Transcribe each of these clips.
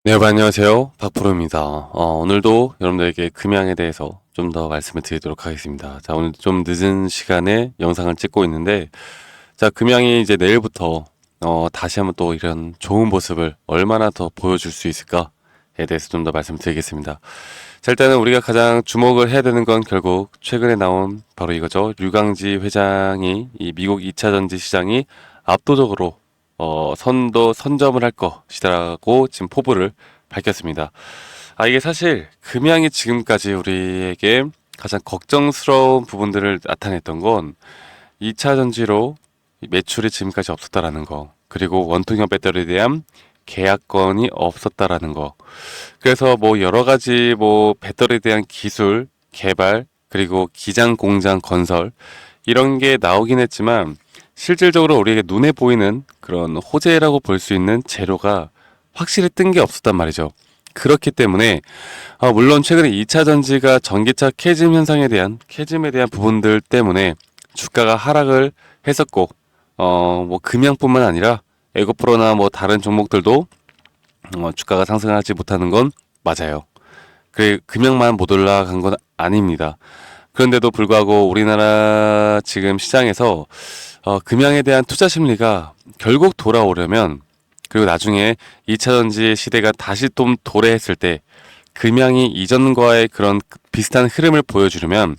네, 안녕하세요. 박프로입니다. 오늘도 여러분들에게 금양에 대해서 좀 더 말씀을 드리도록 하겠습니다. 자, 오늘 좀 늦은 시간에 영상을 찍고 있는데, 자, 금양이 이제 내일부터, 다시 한번 또 이런 좋은 모습을 얼마나 더 보여줄 수 있을까에 대해서 좀 더 말씀드리겠습니다. 자, 일단은 우리가 가장 주목을 해야 되는 건 결국 최근에 나온 바로 이거죠. 류강지 회장이 이 미국 2차 전지 시장이 압도적으로 선점을 할 것이다라고 지금 포부를 밝혔습니다. 이게 사실 금양이 지금까지 우리에게 가장 걱정스러운 부분들을 나타냈던 건 2차 전지로 매출이 지금까지 없었다라는 거, 그리고 원통형 배터리에 대한 계약건이 없었다라는 거. 그래서 뭐 여러 가지 뭐 배터리에 대한 기술 개발, 그리고 기장 공장 건설 이런 게 나오긴 했지만 실질적으로 우리에게 눈에 보이는 그런 호재라고 볼 수 있는 재료가 확실히 뜬 게 없었단 말이죠. 그렇기 때문에 물론 최근에 2차 전지가 전기차 캐즘에 대한 부분들 때문에 주가가 하락을 했었고 뭐 금양뿐만 아니라 에고프로나 뭐 다른 종목들도 주가가 상승하지 못하는 건 맞아요. 그 금양만 못 올라간 건 아닙니다. 그런데도 불구하고 우리나라 지금 시장에서 금양에 대한 투자 심리가 결국 돌아오려면, 그리고 나중에 2차 전지 시대가 다시 좀 도래했을 때 금양이 이전과의 그런 비슷한 흐름을 보여주려면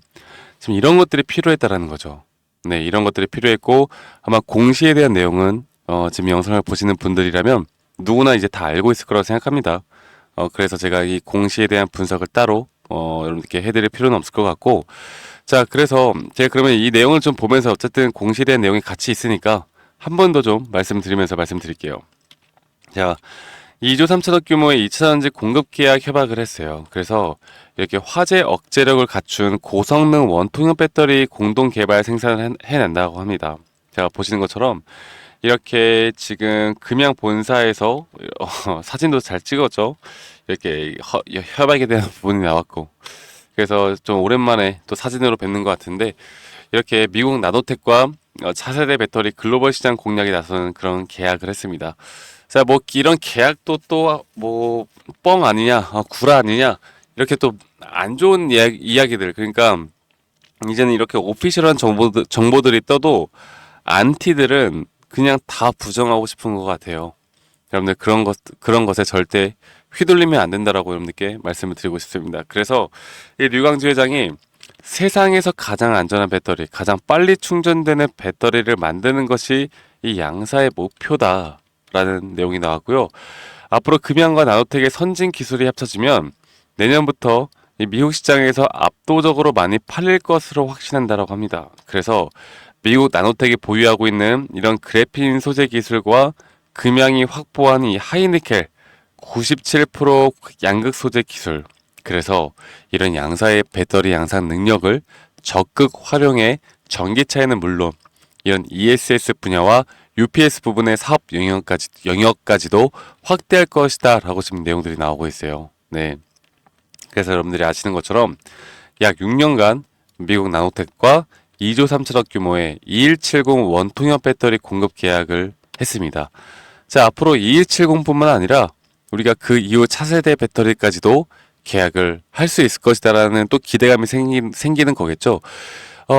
지금 이런 것들이 필요했다라는 거죠. 네, 이런 것들이 필요했고 아마 공시에 대한 내용은 지금 영상을 보시는 분들이라면 누구나 이제 다 알고 있을 거라고 생각합니다. 그래서 제가 이 공시에 대한 분석을 따로 여러분들께 해드릴 필요는 없을 것 같고, 자, 그래서 제가 그러면 이 내용을 좀 보면서 어쨌든 공시에 대한 내용이 같이 있으니까 한 번 더 좀 말씀드리면서 말씀드릴게요. 자, 2조 3천억 규모의 2차 전지 공급 계약 협약을 했어요. 그래서 이렇게 화재 억제력을 갖춘 고성능 원통형 배터리 공동 개발 생산을 해낸다고 합니다. 제가 보시는 것처럼 이렇게 지금 금양 본사에서 사진도 잘 찍었죠. 이렇게 협약에 대한 부분이 나왔고, 그래서 좀 오랜만에 또 사진으로 뵙는 것 같은데 이렇게 미국 나노텍과 차세대 배터리 글로벌 시장 공략에 나서는 그런 계약을 했습니다. 자, 뭐 이런 계약도 또 뭐 뻥 아니냐, 구라 아니냐, 이렇게 또 안 좋은 이야기들. 그러니까 이제는 이렇게 오피셜한 정보들이 떠도 안티들은 그냥 다 부정하고 싶은 것 같아요. 여러분들 그런 것에 절대 휘둘리면 안 된다라고 여러분들께 말씀을 드리고 싶습니다. 그래서 이 류광주 회장이 세상에서 가장 안전한 배터리, 가장 빨리 충전되는 배터리를 만드는 것이 이 양사의 목표다라는 내용이 나왔고요. 앞으로 금양과 나노텍의 선진 기술이 합쳐지면 내년부터 이 미국 시장에서 압도적으로 많이 팔릴 것으로 확신한다라고 합니다. 그래서 미국 나노텍이 보유하고 있는 이런 그래핀 소재 기술과 금양이 확보한 이 하이니켈 97% 양극 소재 기술, 그래서 이런 양사의 배터리 양산 능력을 적극 활용해 전기차에는 물론 이런 ESS 분야와 UPS 부분의 사업 영역까지도 확대할 것이다 라고 지금 내용들이 나오고 있어요. 네. 그래서 여러분들이 아시는 것처럼 약 6년간 미국 나노텍과 2조 3천억 규모의 2170 원통형 배터리 공급 계약을 했습니다. 자, 앞으로 2170뿐만 아니라 우리가 그 이후 차세대 배터리까지도 계약을 할 수 있을 것이다라는 또 기대감이 생기는 거겠죠.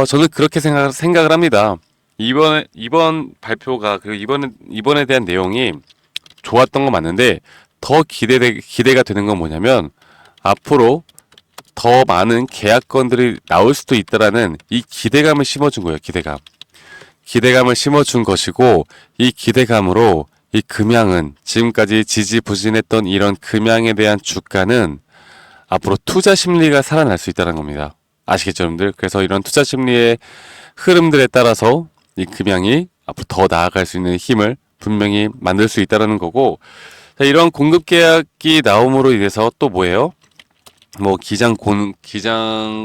저는 그렇게 생각을 합니다. 이번 발표가, 그리고 이번에 대한 내용이 좋았던 건 맞는데 더 기대가 되는 건 뭐냐면 앞으로 더 많은 계약건들이 나올 수도 있다라는 이 기대감을 심어준 거예요. 기대감을 심어준 것이고, 이 기대감으로 이 금양은 지금까지 지지부진했던 이런 금양에 대한 주가는 앞으로 투자 심리가 살아날 수 있다는 겁니다. 아시겠죠, 여러분들? 그래서 이런 투자 심리의 흐름들에 따라서 이 금양이 앞으로 더 나아갈 수 있는 힘을 분명히 만들 수 있다는 거고, 자, 이런 공급 계약이 나옴으로 인해서 또 뭐예요? 뭐 기장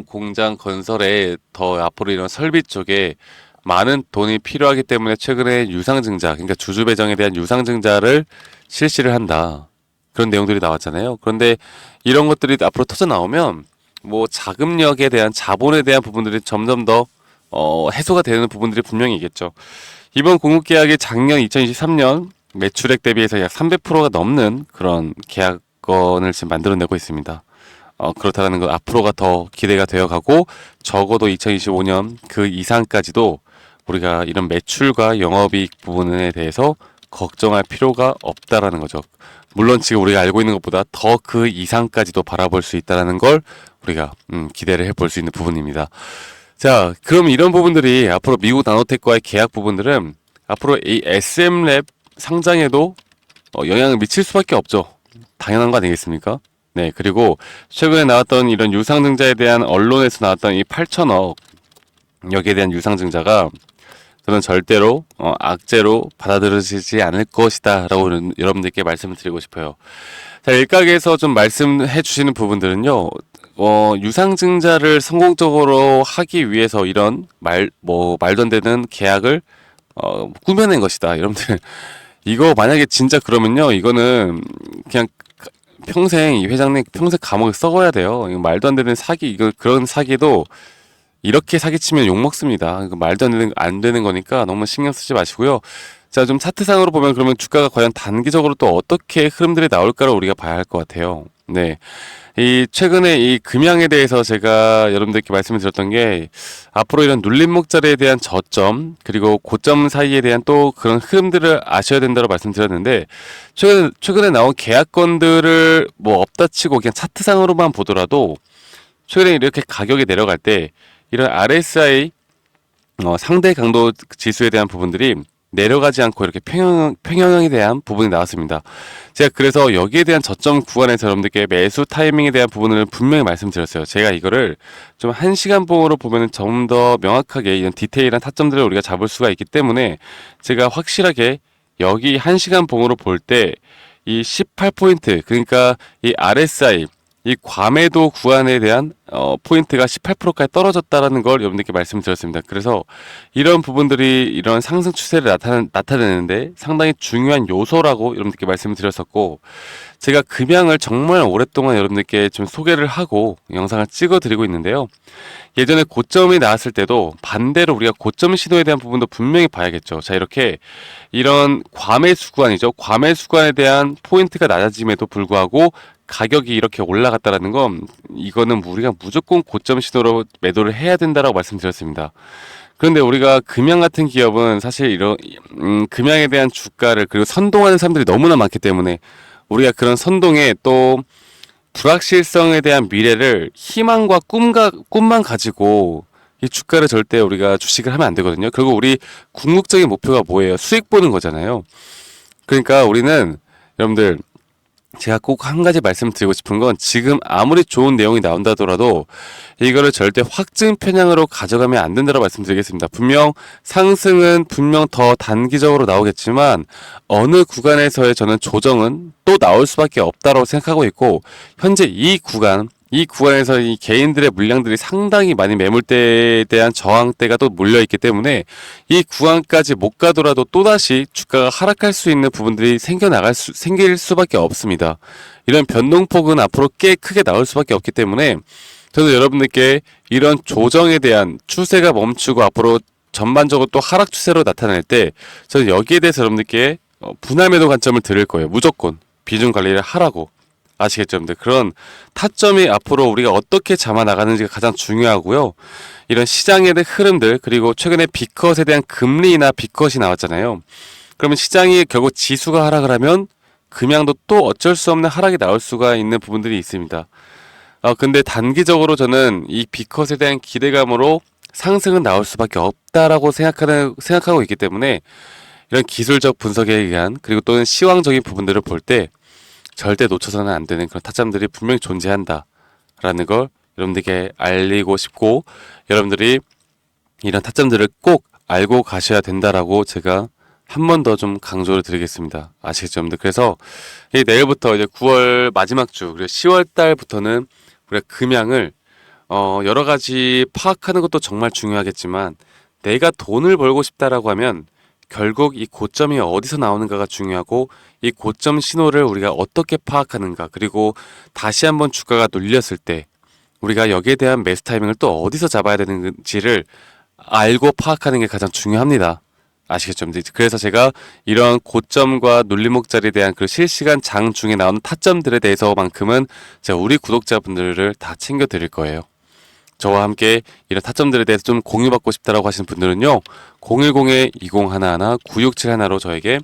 공장 건설에 더 앞으로 이런 설비 쪽에 많은 돈이 필요하기 때문에 최근에 유상증자, 그러니까 주주 배정에 대한 유상증자를 실시를 한다. 그런 내용들이 나왔잖아요. 그런데 이런 것들이 앞으로 터져 나오면 뭐 자금력에 대한 자본에 대한 부분들이 점점 더 해소가 되는 부분들이 분명히 있겠죠. 이번 공급 계약이 작년 2023년 매출액 대비해서 약 300%가 넘는 그런 계약 계약건을 지금 만들어내고 있습니다. 그렇다는 건 앞으로가 더 기대가 되어 가고 적어도 2025년 그 이상까지도 우리가 이런 매출과 영업이익 부분에 대해서 걱정할 필요가 없다라는 거죠. 물론 지금 우리가 알고 있는 것보다 더 그 이상까지도 바라볼 수 있다라는 걸 우리가 기대를 해볼 수 있는 부분입니다. 자, 그럼 이런 부분들이 앞으로 미국 나노텍과의 계약 부분들은 앞으로 이 SM랩 상장에도 영향을 미칠 수밖에 없죠. 당연한 거 아니겠습니까? 네, 그리고 최근에 나왔던 이런 유상증자에 대한 언론에서 나왔던 이 8천억 여기에 대한 유상증자가 저는 절대로 악재로 받아들여지지 않을 것이다 라고 여러분들께 말씀을 드리고 싶어요. 자, 일각에서 좀 말씀해 주시는 부분들은요, 유상증자를 성공적으로 하기 위해서 이런 말도 안 되는 계약을 꾸며낸 것이다. 여러분들, 이거 만약에 진짜 그러면요, 이거는 그냥 평생 이 회장님 평생 감옥에 썩어야 돼요. 이거 말도 안 되는 사기, 이거 그런 사기도 이렇게 사기치면 욕 먹습니다. 이거 말도 안 되는 거니까 너무 신경 쓰지 마시고요. 자, 좀 차트상으로 보면 그러면 주가가 과연 단기적으로 또 어떻게 흐름들이 나올까를 우리가 봐야 할 것 같아요. 네. 이 최근에 이 금양에 대해서 제가 여러분들께 말씀을 드렸던 게 앞으로 이런 눌림목자리에 대한 저점 그리고 고점 사이에 대한 또 그런 흐름들을 아셔야 된다고 말씀드렸는데 최근에 나온 계약건들을 뭐 없다 치고 그냥 차트상으로만 보더라도 최근에 이렇게 가격이 내려갈 때 이런 RSI 상대 강도 지수에 대한 부분들이 내려가지 않고 이렇게 평형에 대한 부분이 나왔습니다. 제가 그래서 여기에 대한 저점 구간에서 여러분들께 매수 타이밍에 대한 부분을 분명히 말씀드렸어요. 제가 이거를 좀 1시간 봉으로 보면 좀 더 명확하게 이런 디테일한 타점들을 우리가 잡을 수가 있기 때문에 제가 확실하게 여기 1시간 봉으로 볼 때 이 18포인트 그러니까 이 RSI 이 과매도 구간에 대한 포인트가 18%까지 떨어졌다라는 걸 여러분들께 말씀드렸습니다. 그래서 이런 부분들이 이런 상승 추세를 나타내는데 상당히 중요한 요소라고 여러분들께 말씀을 드렸었고 제가 금양을 정말 오랫동안 여러분들께 좀 소개를 하고 영상을 찍어 드리고 있는데요. 예전에 고점이 나왔을 때도 반대로 우리가 고점 신호에 대한 부분도 분명히 봐야겠죠. 자, 이렇게 이런 과매수 구간이죠. 과매수 구간에 대한 포인트가 낮아짐에도 불구하고 가격이 이렇게 올라갔다라는 건 이거는 우리가 무조건 고점 시도로 매도를 해야 된다라고 말씀드렸습니다. 그런데 우리가 금양 같은 기업은 사실 이런 금양에 대한 주가를 그리고 선동하는 사람들이 너무나 많기 때문에 우리가 그런 선동에 또 불확실성에 대한 미래를 희망과 꿈만 가지고 이 주가를 절대 우리가 주식을 하면 안 되거든요. 결국 우리 궁극적인 목표가 뭐예요? 수익 보는 거잖아요. 그러니까 우리는 여러분들 제가 꼭 한 가지 말씀드리고 싶은 건 지금 아무리 좋은 내용이 나온다 하더라도 이거를 절대 확증 편향으로 가져가면 안 된다고 말씀드리겠습니다. 분명 상승은 분명 더 단기적으로 나오겠지만 어느 구간에서의 저는 조정은 또 나올 수밖에 없다고 생각하고 있고 현재 이 구간에서 이 개인들의 물량들이 상당히 많이 매물대에 대한 저항대가 또 몰려있기 때문에 이 구간까지 못 가더라도 또다시 주가가 하락할 수 있는 부분들이 생길 수밖에 없습니다. 이런 변동폭은 앞으로 꽤 크게 나올 수밖에 없기 때문에 저는 여러분들께 이런 조정에 대한 추세가 멈추고 앞으로 전반적으로 또 하락 추세로 나타날 때 저는 여기에 대해서 여러분들께 분할 매도 관점을 드릴 거예요. 무조건 비중 관리를 하라고. 아시겠죠, 여러분들? 그런 타점이 앞으로 우리가 어떻게 잡아 나가는지가 가장 중요하고요. 이런 시장의 흐름들 그리고 최근에 B컷에 대한 금리나 B컷이 나왔잖아요. 그러면 시장이 결국 지수가 하락을 하면 금양도 또 어쩔 수 없는 하락이 나올 수가 있는 부분들이 있습니다. 근데 단기적으로 저는 이 B컷에 대한 기대감으로 상승은 나올 수밖에 없다라고 생각하고 있기 때문에 이런 기술적 분석에 의한 그리고 또는 시황적인 부분들을 볼 때 절대 놓쳐서는 안 되는 그런 타점들이 분명히 존재한다라는 걸 여러분들께 알리고 싶고 여러분들이 이런 타점들을 꼭 알고 가셔야 된다라고 제가 한 번 더 좀 강조를 드리겠습니다. 아시겠죠, 여러분들? 그래서 내일부터 이제 9월 마지막 주 그리고 10월 달부터는 우리가 금양을 여러 가지 파악하는 것도 정말 중요하겠지만 내가 돈을 벌고 싶다라고 하면 결국 이 고점이 어디서 나오는가가 중요하고 이 고점 신호를 우리가 어떻게 파악하는가 그리고 다시 한번 주가가 눌렸을 때 우리가 여기에 대한 매수 타이밍을 또 어디서 잡아야 되는지를 알고 파악하는 게 가장 중요합니다. 아시겠죠? 그래서 제가 이런 고점과 눌림목자리에 대한 그 실시간 장 중에 나오는 타점들에 대해서만큼은 제가 우리 구독자분들을 다 챙겨 드릴 거예요. 저와 함께 이런 타점들에 대해서 좀 공유받고 싶다라고 하시는 분들은요, 010-2011-9671로 저에게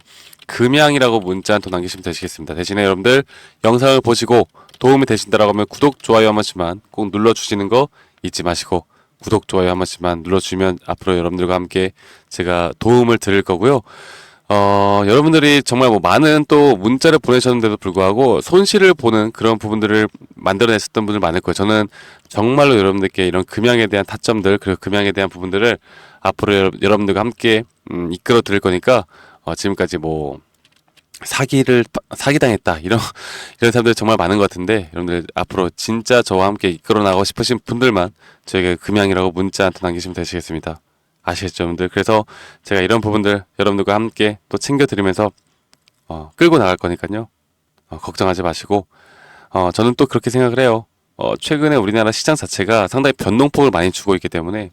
금양이라고 문자 한 통 남기시면 되시겠습니다. 대신에 여러분들 영상을 보시고 도움이 되신다라고 하면 구독, 좋아요 한 번씩만 꼭 눌러주시는 거 잊지 마시고, 구독, 좋아요 한 번씩만 눌러주시면 앞으로 여러분들과 함께 제가 도움을 드릴 거고요. 여러분들이 정말 뭐 많은 또 문자를 보내셨는데도 불구하고 손실을 보는 그런 부분들을 만들어냈었던 분들 많을 거예요. 저는 정말로 여러분들께 이런 금양에 대한 타점들, 그리고 금양에 대한 부분들을 앞으로 여러분들과 함께 이끌어 드릴 거니까, 지금까지 뭐 사기당했다 이런 사람들 정말 많은 것 같은데, 여러분들 앞으로 진짜 저와 함께 이끌어 나가고 싶으신 분들만 저에게 금양이라고 문자 한 통 남기시면 되시겠습니다. 아시겠죠, 여러분들? 그래서 제가 이런 부분들 여러분들과 함께 또 챙겨드리면서 끌고 나갈 거니까요. 걱정하지 마시고, 저는 또 그렇게 생각을 해요. 최근에 우리나라 시장 자체가 상당히 변동폭을 많이 주고 있기 때문에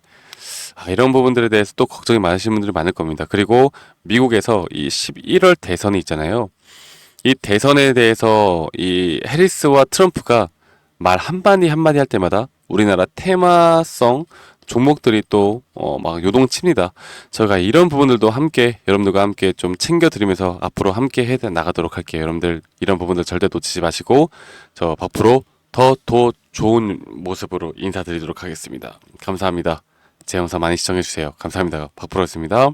이런 부분들에 대해서 또 걱정이 많으신 분들이 많을 겁니다. 그리고 미국에서 이 11월 대선이 있잖아요. 이 대선에 대해서 이 해리스와 트럼프가 말 한마디 한마디 할 때마다 우리나라 테마성 종목들이 또 막 요동칩니다. 저희가 이런 부분들도 함께 여러분들과 함께 좀 챙겨드리면서 앞으로 함께 해 나가도록 할게요. 여러분들 이런 부분들 절대 놓치지 마시고, 저 앞으로 더 좋은 모습으로 인사드리도록 하겠습니다. 감사합니다. 제 영상 많이 시청해주세요. 감사합니다. 박프로였습니다.